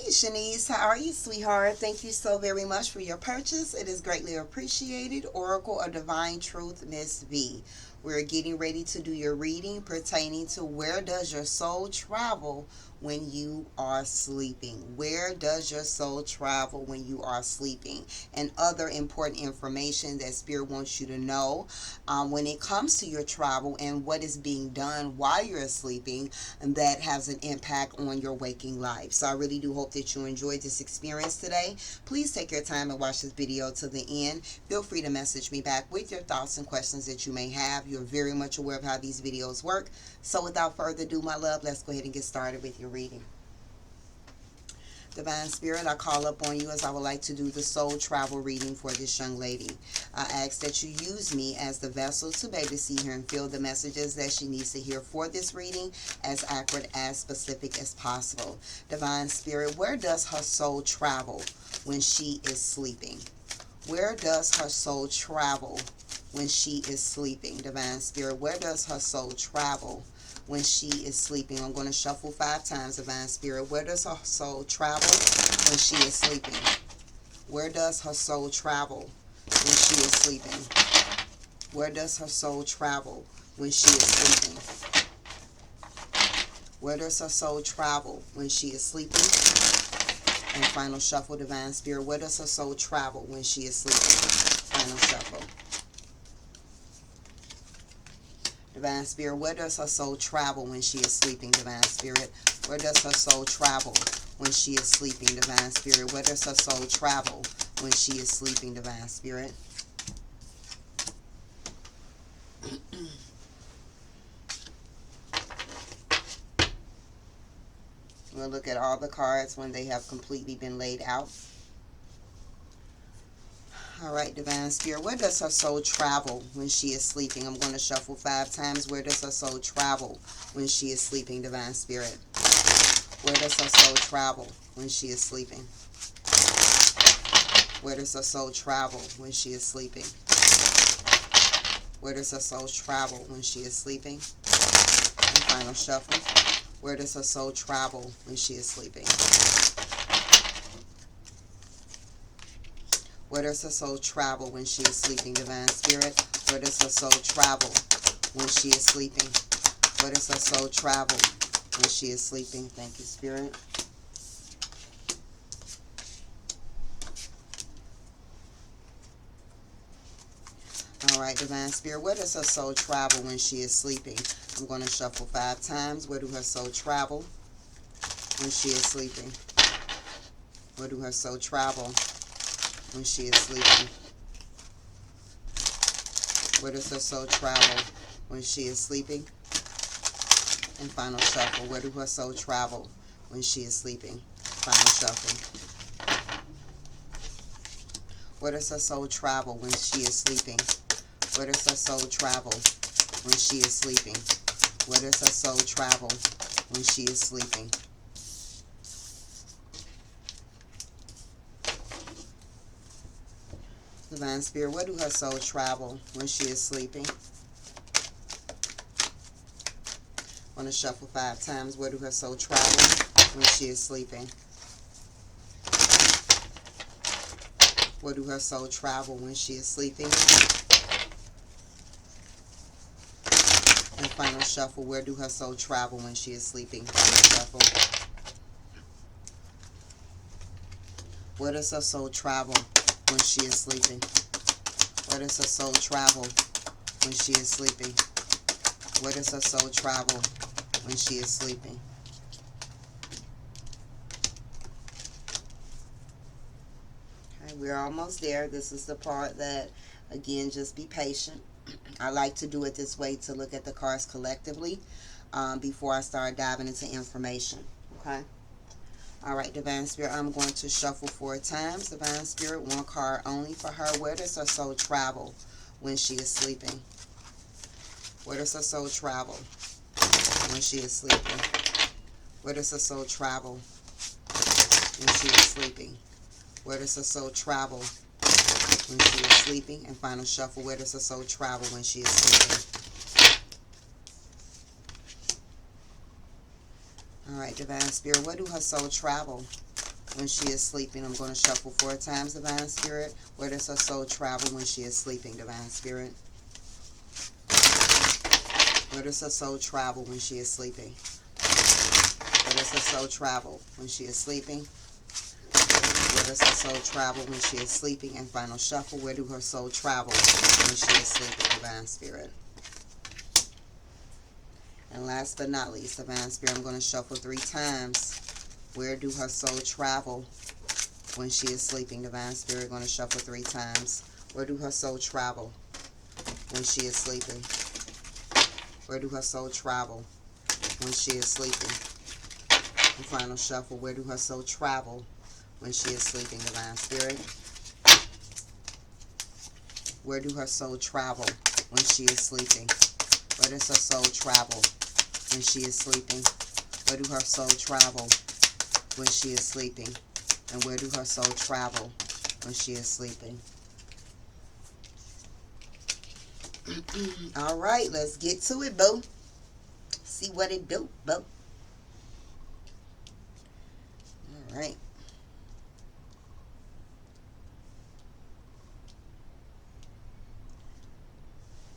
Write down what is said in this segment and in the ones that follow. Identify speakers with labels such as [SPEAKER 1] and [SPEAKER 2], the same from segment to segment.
[SPEAKER 1] Sheanice, how are you, sweetheart? Thank you so very much for your purchase. It is greatly appreciated. Oracle of Divine Truth, Miss V. We're getting ready to do your reading pertaining to where does your soul travel when you are sleeping? Where does your soul travel when you are sleeping? And other important information that Spirit wants you to know when it comes to your travel and what is being done while you're sleeping, and that has an impact on your waking life. So I really do hope that you enjoyed this experience today. Please take your time and watch this video to the end. Feel free to message me back with your thoughts and questions that you may have. You're very much aware of how these videos work. So without further ado, my love, let's go ahead and get started with your reading. Divine Spirit, I call up on you as I would like to do the soul travel reading for this young lady. I ask that you use me as the vessel to be able to see her and feel the messages that she needs to hear for this reading, as accurate, as specific as possible. Divine Spirit, where does her soul travel when she is sleeping? Where does her soul travel when she is sleeping? Divine Spirit, where does her soul travel when she is sleeping? I'm going to shuffle 5 times, Divine Spirit. Where does her soul travel when she is sleeping? Where does her soul travel when she is sleeping? Where does her soul travel when she is sleeping? Where does her soul travel when she is sleeping? And final shuffle, Divine Spirit. Where does her soul travel when she is sleeping? Final shuffle. Divine Spirit, where does her soul travel when she is sleeping? Divine Spirit, where does her soul travel when she is sleeping? Divine Spirit, where does her soul travel when she is sleeping? Divine Spirit. We'll look at all the cards when they have completely been laid out. All right, Divine Spirit, where does her soul travel when she is sleeping? I'm going to shuffle 5 times. Where does her soul travel when she is sleeping? Divine Spirit. Where does her soul travel when she is sleeping? Where does her soul travel when she is sleeping? Where does her soul travel when she is sleeping? And final shuffle. Where does her soul travel when she is sleeping? Where does her soul travel when she is sleeping? Divine Spirit, where does her soul travel when she is sleeping? Where does her soul travel when she is sleeping? Thank you, Spirit. All right, Divine Spirit, where does her soul travel when she is sleeping? I'm going to shuffle 5 times. Where do her soul travel when she is sleeping? Where do her soul travel when she is sleeping? Where does her soul travel when she is sleeping? And final shuffle. Where do her soul travel when she is sleeping? Final shuffle. Where does her soul travel when she is sleeping? Where does her soul travel when she is sleeping? Where does her soul travel when she is sleeping? Divine Spirit, where do her soul travel when she is sleeping? I'm going to shuffle 5 times. Where do her soul travel when she is sleeping? Where do her soul travel when she is sleeping? And final shuffle. Where do her soul travel when she is sleeping? Final shuffle. Where does her soul travel when she is sleeping? Where does her soul travel when she is sleeping? Where does her soul travel when she is sleeping? Okay, we're almost there. This is the part that, again, just be patient. I like to do it this way to look at the cards collectively before I start diving into information. Okay? All right, Divine Spirit, I'm going to shuffle 4 times. Divine Spirit, 1 card only for her. Where does her soul travel when she is sleeping? Where does her soul travel when she is sleeping? Where does her soul travel when she is sleeping? Where does her soul travel when she is sleeping? And final shuffle, where does her soul travel when she is sleeping? All right, Divine Spirit, where do her soul travel when she is sleeping? I'm going to shuffle 4 times, Divine Spirit. Where does her soul travel when she is sleeping, Divine Spirit? Where does her soul travel when she is sleeping? Where does her soul travel when she is sleeping? Where does her soul travel when she is sleeping? And final shuffle, where do her soul travel when she is sleeping, Divine Spirit? And last but not least, Divine Spirit, I'm going to shuffle 3 times. Where do her soul travel when she is sleeping, Divine Spirit? Going to shuffle 3 times. Where do her soul travel when she is sleeping? Where do her soul travel when she is sleeping? And final shuffle, where do her soul travel when she is sleeping, Divine Spirit? Where do her soul travel when she is sleeping? Where does her soul travel when she is sleeping? Where do her soul travel when she is sleeping? And where do her soul travel when she is sleeping? All right, let's get to it, boo. See what it do, boo. All right.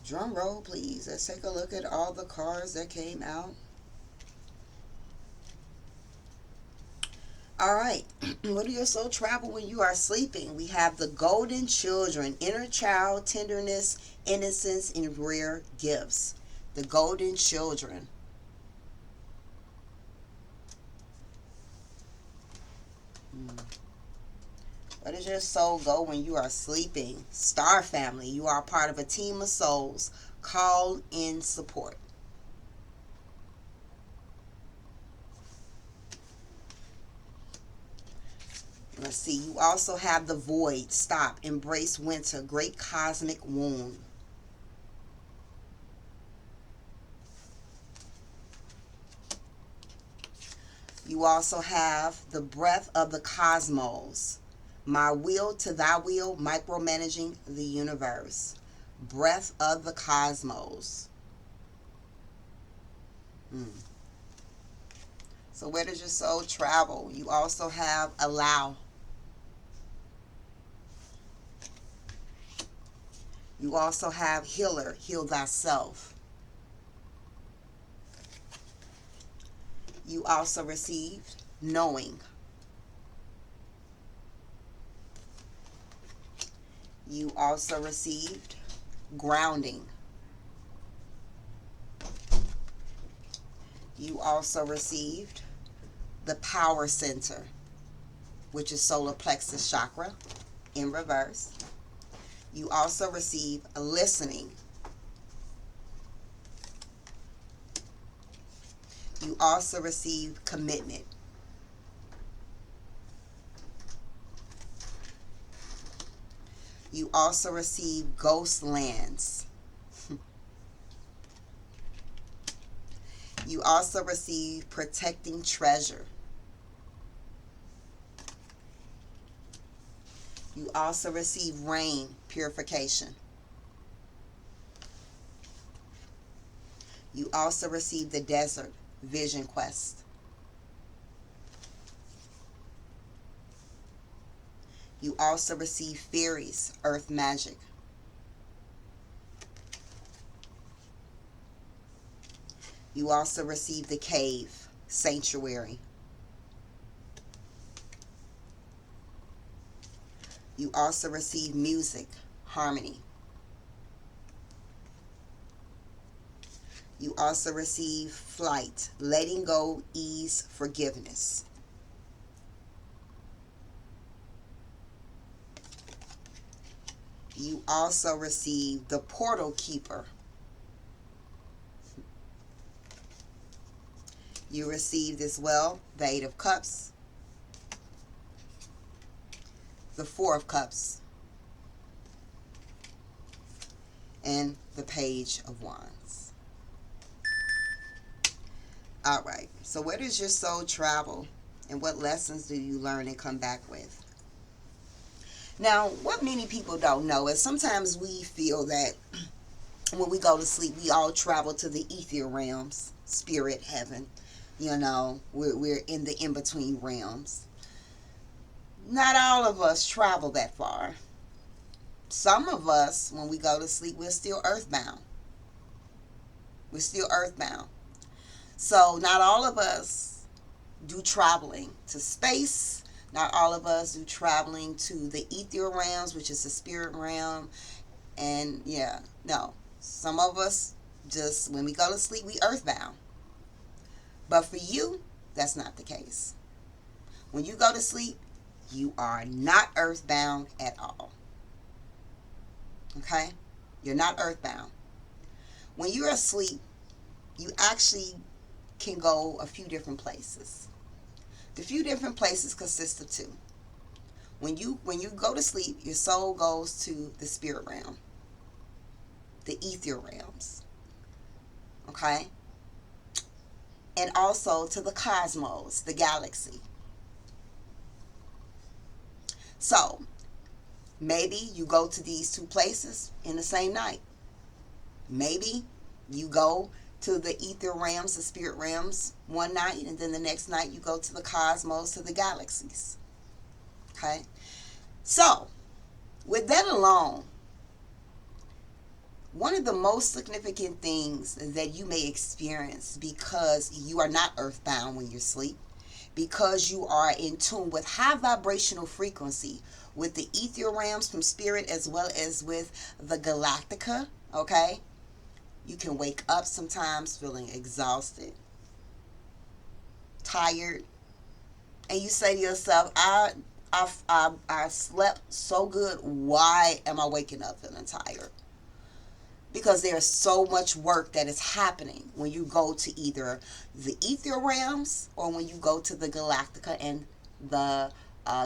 [SPEAKER 1] Drum roll, please. Let's take a look at all the cards that came out. All right. Where do your soul travel when you are sleeping? We have the golden children, inner child, tenderness, innocence, and rare gifts. The golden children. Where does your soul go when you are sleeping? Star family. You are part of a team of souls called in support. Let's see. You also have the void. Stop. Embrace winter. Great cosmic wound. You also have the breath of the cosmos. My will to thy will, micromanaging the universe. Breath of the cosmos. So where does your soul travel? You also have allow. You also have healer, heal thyself. You also received knowing. You also received grounding. You also received the power center, which is solar plexus chakra in reverse. You also receive a listening. You also receive commitment. You also receive ghost lands. You also receive protecting treasure. You also receive rain purification. You also receive the desert vision quest. You also receive fairies, earth magic. You also receive the cave, sanctuary. You also receive music, harmony. You also receive flight, letting go, ease, forgiveness. You also receive the portal keeper. You received as well the 8 of Cups, the 4 of Cups, and the Page of Wands. All right, so where does your soul travel, and what lessons do you learn and come back with? Now, what many people don't know is sometimes we feel that when we go to sleep, we all travel to the ether realms, spirit, heaven. You know, we're in the in-between realms. Not all of us travel that far. Some of us, when we go to sleep, we're still earthbound. We're still earthbound. So not all of us do traveling to space. Not all of us do traveling to the ethereal realms, which is the spirit realm. And yeah, no. Some of us just, when we go to sleep, we earthbound. But for you, that's not the case. When you go to sleep, you are not earthbound at all. Okay? You're not earthbound. When you're asleep, you actually can go a few different places. The few different places consist of two. When you go to sleep, your soul goes to the spirit realm, the ethereal realms. Okay? And also to the cosmos, the galaxy. So, maybe you go to these two places in the same night. Maybe you go to the ether realms, the spirit realms, one night, and then the next night you go to the cosmos, to the galaxies. Okay? So, with that alone, one of the most significant things that you may experience, because you are not earthbound when you're asleep, because you are in tune with high vibrational frequency with the ether realms from spirit as well as with the galactica, okay? You can wake up sometimes feeling exhausted, tired, and you say to yourself, I slept so good. Why am I waking up feeling tired? Because there's so much work that is happening when you go to either the ether realms or when you go to the galactica and the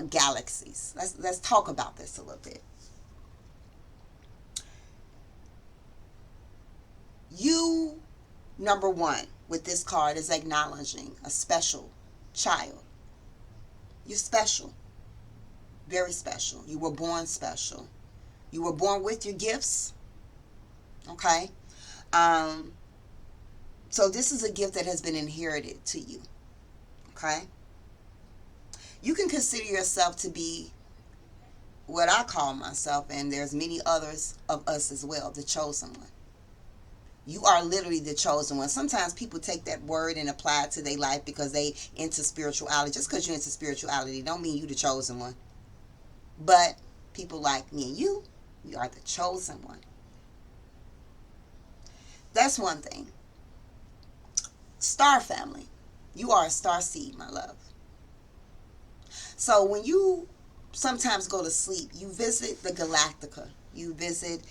[SPEAKER 1] galaxies. Let's talk about this a little bit. You, number one, with this card is acknowledging a special child. You're special. Very special. You were born special. You were born with your gifts. Okay? So this is a gift that has been inherited to you. Okay? You can consider yourself to be what I call myself, and there's many others of us as well, the chosen one. You are literally the chosen one. Sometimes people take that word and apply it to their life because they into spirituality. Just because you're into spirituality don't mean you the chosen one. But people like me and you, we are the chosen one. That's one thing. Star family. You are a star seed, my love. So when you sometimes go to sleep, you visit the galactica. You visit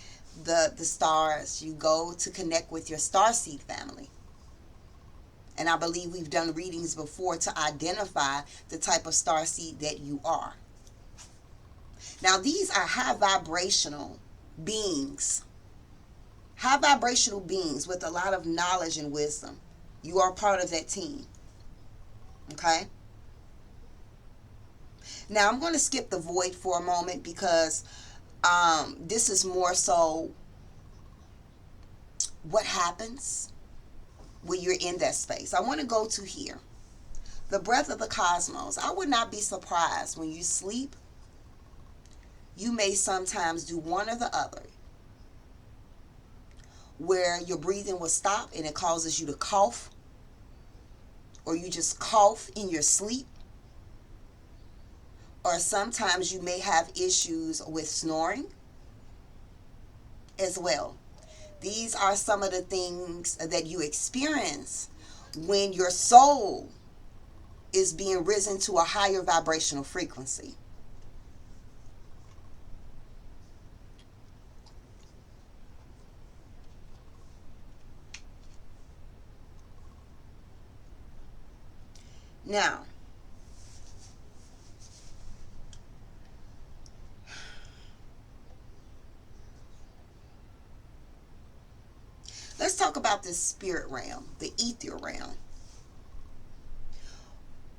[SPEAKER 1] the stars. You go to connect with your star seed family. And I believe we've done readings before to identify the type of star seed that you are. Now, these are high vibrational beings. High vibrational beings with a lot of knowledge and wisdom. You are part of that team. Okay? Now, I'm going to skip the void for a moment because this is more so what happens when you're in that space. I want to go to here. The breath of the cosmos. I would not be surprised when you sleep. You may sometimes do one or the other, where your breathing will stop and it causes you to cough, or you just cough in your sleep, or sometimes you may have issues with snoring as well. These are some of the things that you experience when your soul is being risen to a higher vibrational frequency. Now, let's talk about this spirit realm, the ether realm.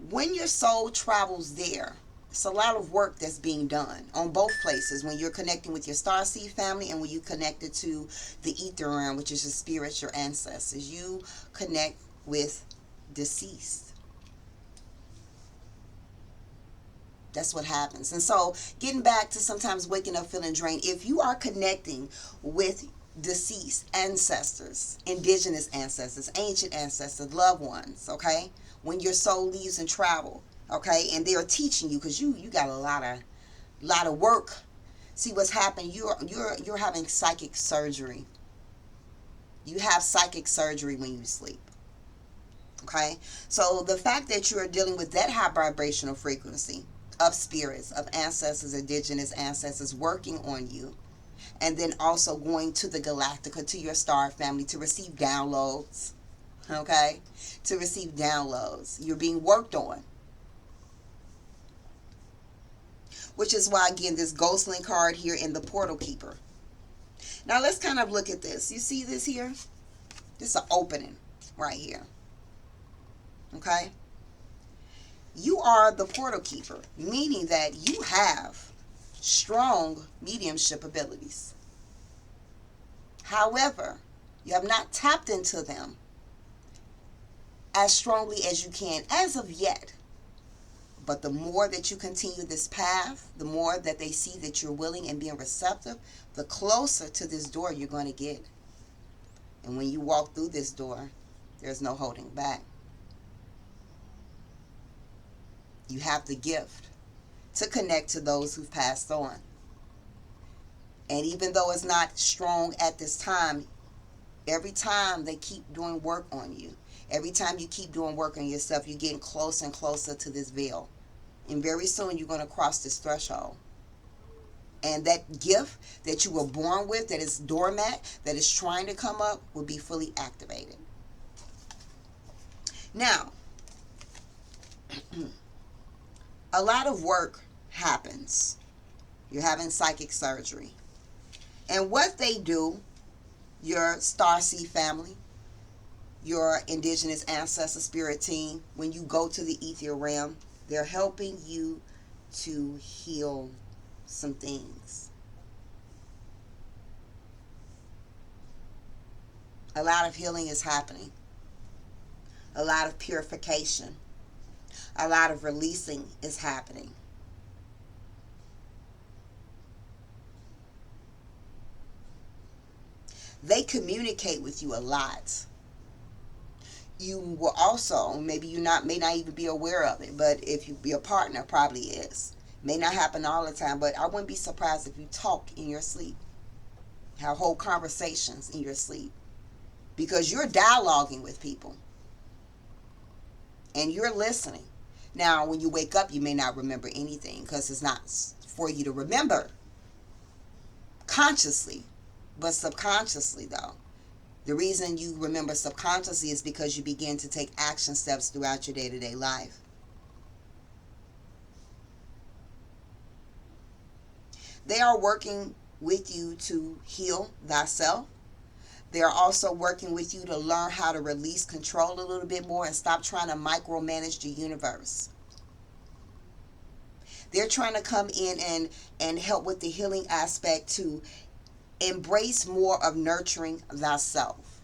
[SPEAKER 1] When your soul travels there, it's a lot of work that's being done on both places when you're connecting with your starseed family and when you connected to the ether realm, which is your spirits, your ancestors. You connect with deceased. That's what happens. And so, getting back to sometimes waking up feeling drained, if you are connecting with deceased ancestors, indigenous ancestors, ancient ancestors, loved ones, okay? When your soul leaves and travel, okay? And they're teaching you, because you got a lot of work. See what's happening, you're having psychic surgery. You have psychic surgery when you sleep. Okay? So the fact that you are dealing with that high vibrational frequency of spirits, of ancestors, indigenous ancestors working on you, and then also going to the galactica, to your star family, to receive downloads. Okay? To receive downloads. You're being worked on. Which is why, again, this Ghostling card here in the Portal Keeper. Now let's kind of look at this. You see this here? This is an opening right here. Okay? You are the portal keeper, meaning that you have strong mediumship abilities. However, you have not tapped into them as strongly as you can as of yet. But the more that you continue this path, the more that they see that you're willing and being receptive, the closer to this door you're going to get. And when you walk through this door, there's no holding back. You have the gift to connect to those who've passed on. And even though it's not strong at this time, every time they keep doing work on you, every time you keep doing work on yourself, you're getting closer and closer to this veil. And very soon you're going to cross this threshold. And that gift that you were born with, that is doormat, that is trying to come up, will be fully activated. Now, a lot of work happens. You're having psychic surgery. And what they do, your Starseed family, your indigenous ancestor spirit team, when you go to the ether realm, they're helping you to heal some things. A lot of healing is happening. A lot of purification. A lot of releasing is happening. They communicate with you a lot. You will also, maybe you may not even be aware of it, but if your partner probably is. May not happen all the time, but I wouldn't be surprised if you talk in your sleep. Have whole conversations in your sleep. Because you're dialoguing with people. And you're listening. Now, when you wake up, you may not remember anything because it's not for you to remember consciously, but subconsciously, though. The reason you remember subconsciously is because you begin to take action steps throughout your day-to-day life. They are working with you to heal thyself. They are also working with you to learn how to release control a little bit more and stop trying to micromanage the universe. They're trying to come in and help with the healing aspect to embrace more of nurturing thyself.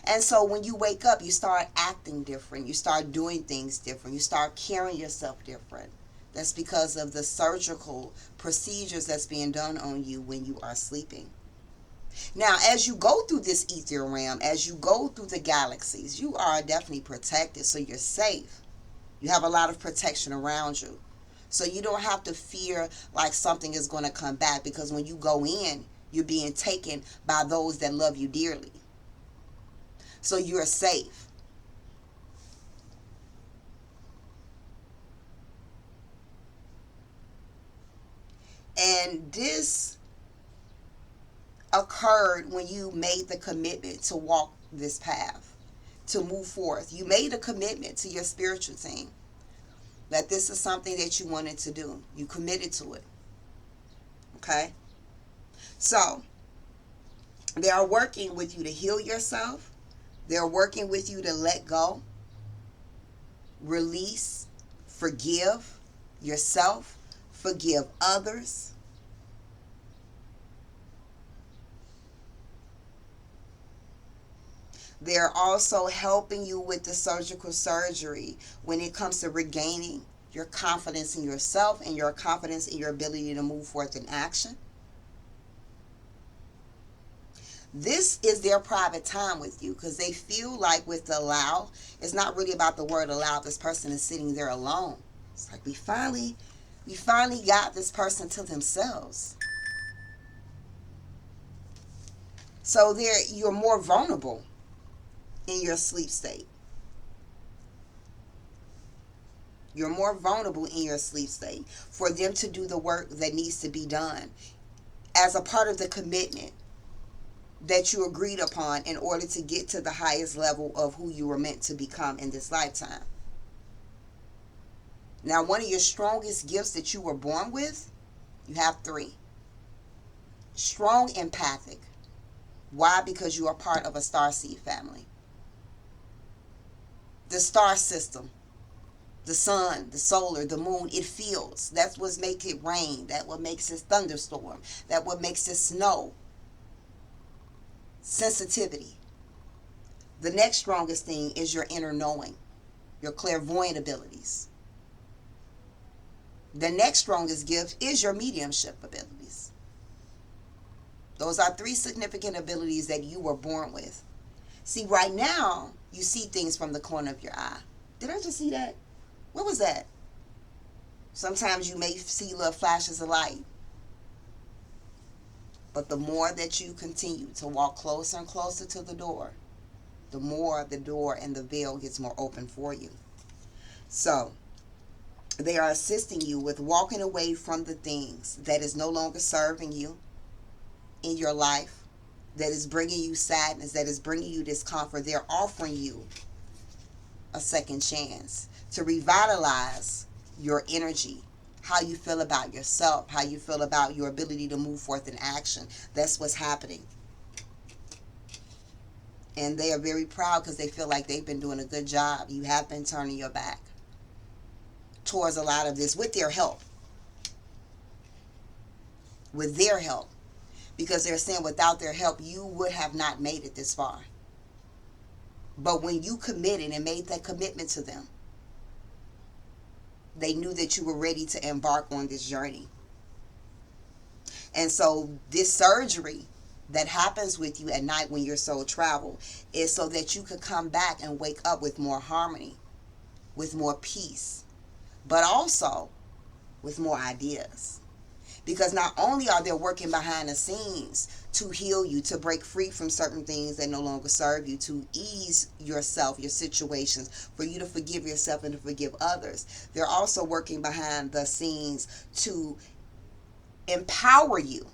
[SPEAKER 1] And so when you wake up, you start acting different. You start doing things different. You start carrying yourself different. That's because of the surgical procedures that's being done on you when you are sleeping. Now, as you go through this ether realm, as you go through the galaxies, you are definitely protected, so you're safe. You have a lot of protection around you. So you don't have to fear like something is going to come back, because when you go in, you're being taken by those that love you dearly. So you're safe. And this occurred when you made the commitment to walk this path, to move forth. You made a commitment to your spiritual team that this is something that you wanted to do. You committed to it. Okay? So, they are working with you to heal yourself. They're working with you to let go, release, forgive yourself, forgive others. They're also helping you with the surgical surgery when it comes to regaining your confidence in yourself, and your confidence in your ability to move forth in action. This is their private time with you because they feel like with the allow, it's not really about the word allow. This person is sitting there alone. It's like we finally got this person to themselves. So you're more vulnerable in your sleep state. You're more vulnerable in your sleep state for them to do the work that needs to be done as a part of the commitment that you agreed upon in order to get to the highest level of who you were meant to become in this lifetime. Now, one of your strongest gifts that you were born with, you have 3. Strong empathic. Why? Because you are part of a starseed family. The star system, the sun, the solar, the moon, it feels. That's what makes it rain. That's what makes it thunderstorm. That's what makes it snow. Sensitivity. The next strongest thing is your inner knowing, your clairvoyant abilities. The next strongest gift is your mediumship abilities. Those are 3 significant abilities that you were born with. See, right now, you see things from the corner of your eye. Did I just see that? What was that? Sometimes you may see little flashes of light. But the more that you continue to walk closer and closer to the door, the more the door and the veil gets more open for you. So, they are assisting you with walking away from the things that is no longer serving you in your life, that is bringing you sadness, that is bringing you discomfort. They're offering you a second chance to revitalize your energy, how you feel about yourself, how you feel about your ability to move forth in action. That's what's happening. And they are very proud because they feel like they've been doing a good job. You have been turning your back towards a lot of this with their help. With their help. Because they're saying without their help, you would have not made it this far. But when you committed and made that commitment to them, they knew that you were ready to embark on this journey. And so this surgery that happens with you at night when your soul travel is so that you could come back and wake up with more harmony, with more peace, but also with more ideas. Because not only are they working behind the scenes to heal you, to break free from certain things that no longer serve you, to ease yourself, your situations, for you to forgive yourself and to forgive others, they're also working behind the scenes to empower you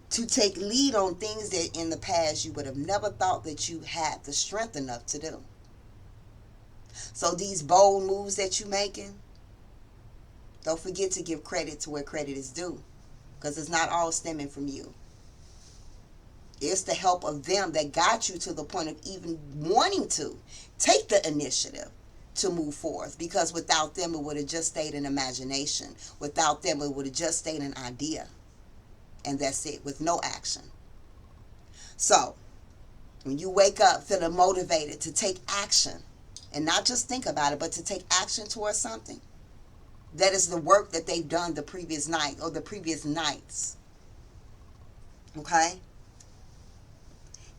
[SPEAKER 1] to take lead on things that in the past you would have never thought that you had the strength enough to do. So these bold moves that you're making, don't forget to give credit to where credit is due, because it's not all stemming from you. It's the help of them that got you to the point of even wanting to take the initiative to move forth, because without them it would have just stayed an imagination. Without them it would have just stayed an idea, and that's it, with no action. So when you wake up feeling motivated to take action, and not just think about it, but to take action towards something, that is the work that they've done the previous night or the previous nights. Okay?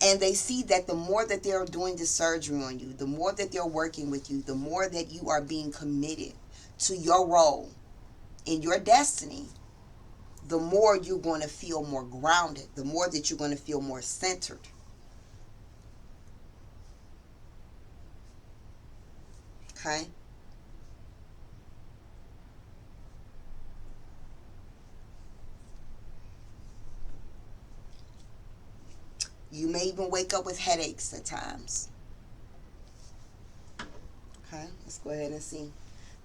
[SPEAKER 1] And they see that the more that they're doing this surgery on you, the more that they're working with you, the more that you are being committed to your role in your destiny, the more you're going to feel more grounded, the more that you're going to feel more centered. Okay? You may even wake up with headaches at times. Okay, let's go ahead and see.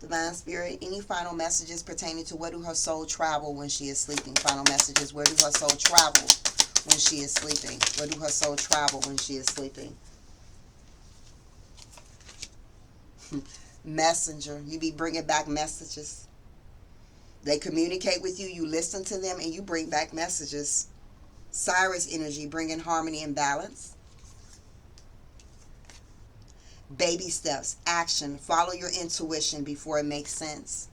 [SPEAKER 1] Divine Spirit, any final messages pertaining to where do her soul travel when she is sleeping? Final messages, where do her soul travel when she is sleeping? Where do her soul travel when she is sleeping? Messenger, you be bringing back messages. They communicate with you, you listen to them, and you bring back messages. Cyrus energy, bringing harmony and balance. Baby steps, action, follow your intuition before it makes sense.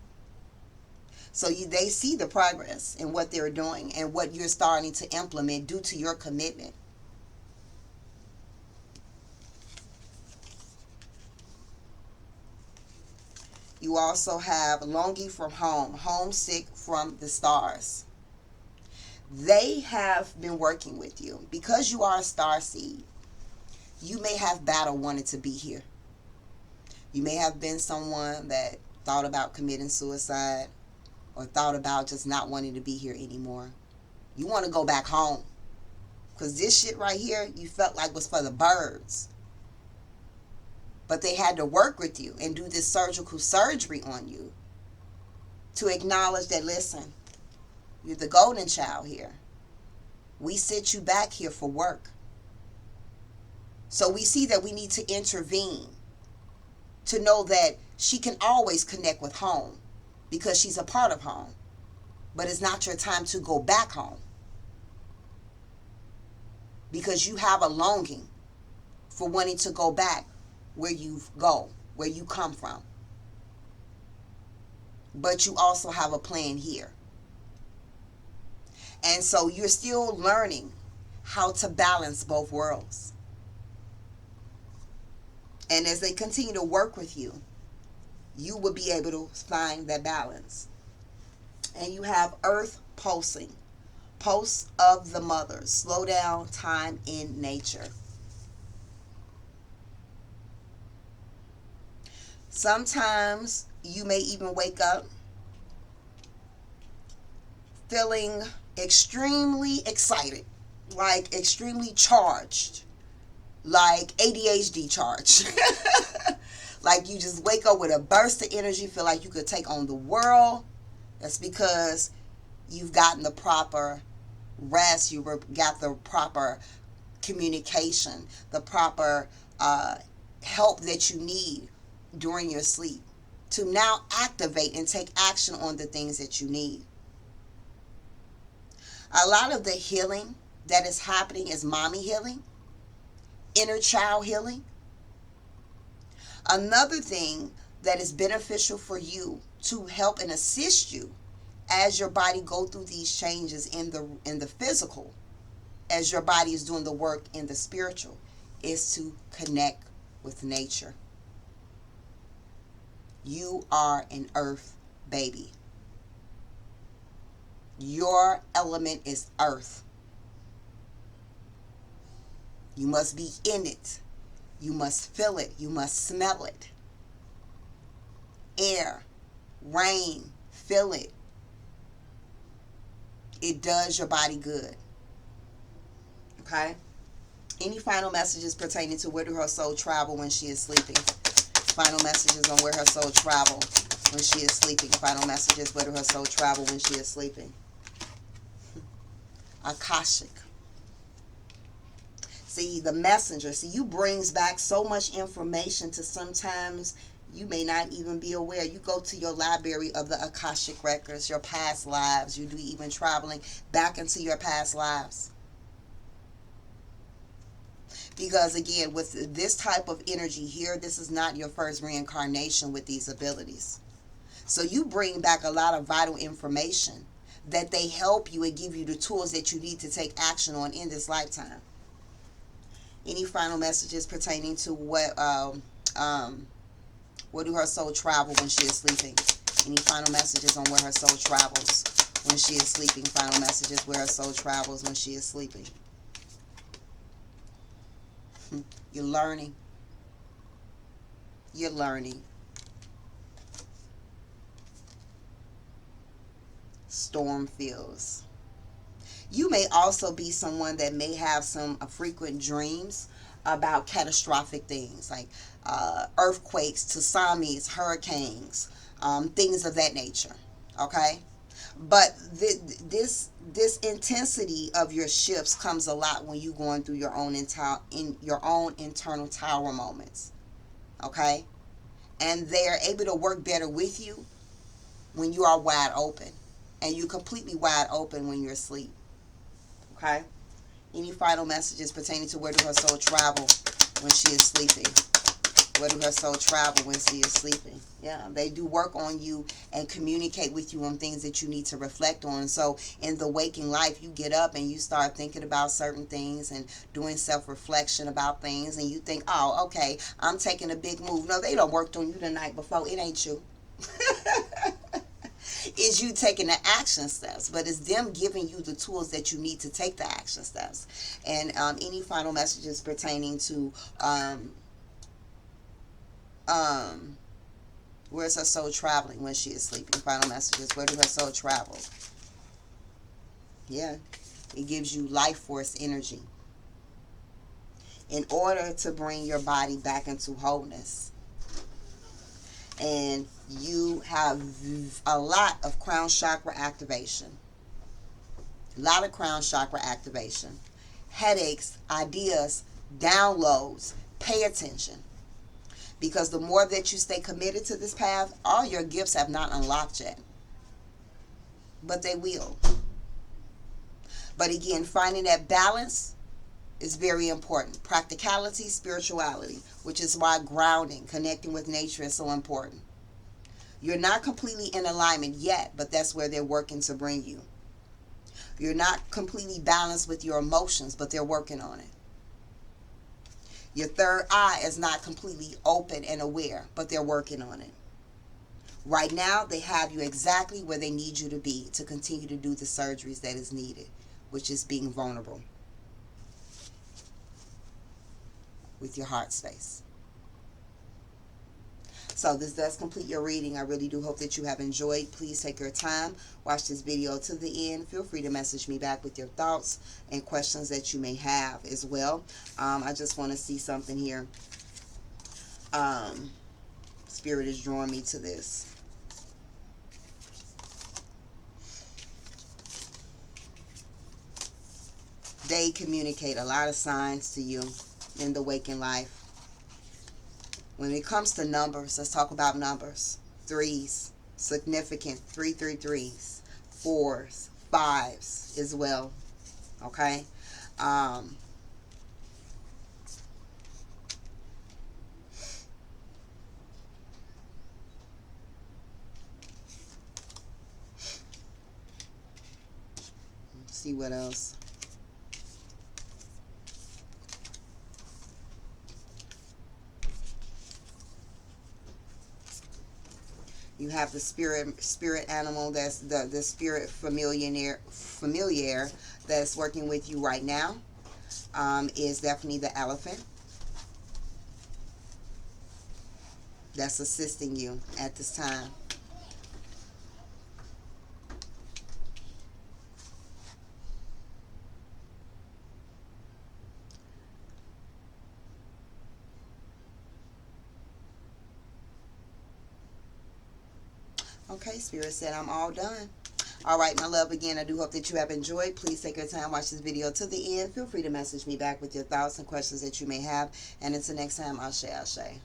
[SPEAKER 1] So they see the progress in what they're doing and what you're starting to implement due to your commitment. You also have longing from home, homesick from the stars. They have been working with you. Because you are a star seed, you may have battled wanting to be here. You may have been someone that thought about committing suicide or thought about just not wanting to be here anymore. You want to go back home. Because this shit right here, you felt like was for the birds. But they had to work with you and do this surgical surgery on you to acknowledge that, listen, you're the golden child here. We sent you back here for work. So we see that we need to intervene to know that she can always connect with home because she's a part of home. But it's not your time to go back home because you have a longing for wanting to go back where you go, where you come from. But you also have a plan here. And so you're still learning how to balance both worlds. And as they continue to work with you, you will be able to find that balance. And you have Earth pulsing. Pulse of the mother. Slow down time in nature. Sometimes you may even wake up feeling extremely excited, like extremely charged, like ADHD charged. Like you just wake up with a burst of energy, feel like you could take on the world. That's because you've gotten the proper rest, you got the proper communication, the proper help that you need during your sleep to now activate and take action on the things that you need. A lot of the healing that is happening is mommy healing, inner child healing. Another thing that is beneficial for you to help and assist you as your body go through these changes in the physical, as your body is doing the work in the spiritual, is to connect with nature. You are an earth baby. Your element is earth. You must be in it. You must feel it. You must smell it. Air, rain, feel it. It does your body good. Okay? Any final messages pertaining to where do her soul travel when she is sleeping? Final messages on where her soul travel when she is sleeping. Final messages, where do her soul travel when she is sleeping? Akashic. See, the messenger. See, you brings back so much information to sometimes you may not even be aware. You go to your library of the Akashic records, your past lives. You do even traveling back into your past lives. Because again, with this type of energy here, this is not your first reincarnation with these abilities. So you bring back a lot of vital information that they help you and give you the tools that you need to take action on in this lifetime. Any final messages pertaining to where do her soul travel when she is sleeping? Any final messages on where her soul travels when she is sleeping? Final messages where her soul travels when she is sleeping. You're learning. You're learning. Storm feels. You may also be someone that may have some frequent dreams about catastrophic things like earthquakes, tsunamis, hurricanes, things of that nature. Okay? But this intensity of your shifts comes a lot when you're going through your own internal tower moments. Okay? And they're able to work better with you when you are wide open. And you're completely wide open when you're asleep. Okay? Any final messages pertaining to where does her soul travel when she is sleeping? Where do her soul travel when she is sleeping? Yeah, they do work on you and communicate with you on things that you need to reflect on. So in the waking life, you get up and you start thinking about certain things and doing self-reflection about things, and you think, oh, okay, I'm taking a big move. No, they done worked on you the night before. It ain't you. Is you taking the action steps, but it's them giving you the tools that you need to take the action steps. And any final messages pertaining to um, where's her soul traveling when she is sleeping? Final messages. Where do her soul travel? Yeah, it gives you life force energy in order to bring your body back into wholeness. And you have a lot of crown chakra activation. A lot of crown chakra activation. Headaches, ideas, downloads. Pay attention. Because the more that you stay committed to this path, all your gifts have not unlocked yet. But they will. But again, finding that balance is very important. Practicality, spirituality, which is why grounding, connecting with nature is so important. You're not completely in alignment yet, but that's where they're working to bring you. You're not completely balanced with your emotions, but they're working on it. Your third eye is not completely open and aware, but they're working on it. Right now, they have you exactly where they need you to be to continue to do the surgeries that is needed, which is being vulnerable with your heart space. So this does complete your reading. I really do hope that you have enjoyed. Please take your time. Watch this video to the end. Feel free to message me back with your thoughts and questions that you may have as well. I just want to see something here. Spirit is drawing me to this. They communicate a lot of signs to you in the waking life. When it comes to numbers, let's talk about numbers. Threes, significant, 333s, fours, fives as well. Okay? Let's see what else. You have the spirit animal, that's the spirit familiar that's working with you right now. Is definitely the elephant that's assisting you at this time. Okay, Spirit said I'm all done. All right, my love, again, I do hope that you have enjoyed. Please take your time, watch this video to the end. Feel free to message me back with your thoughts and questions that you may have. And until next time, Ashe, Ashe.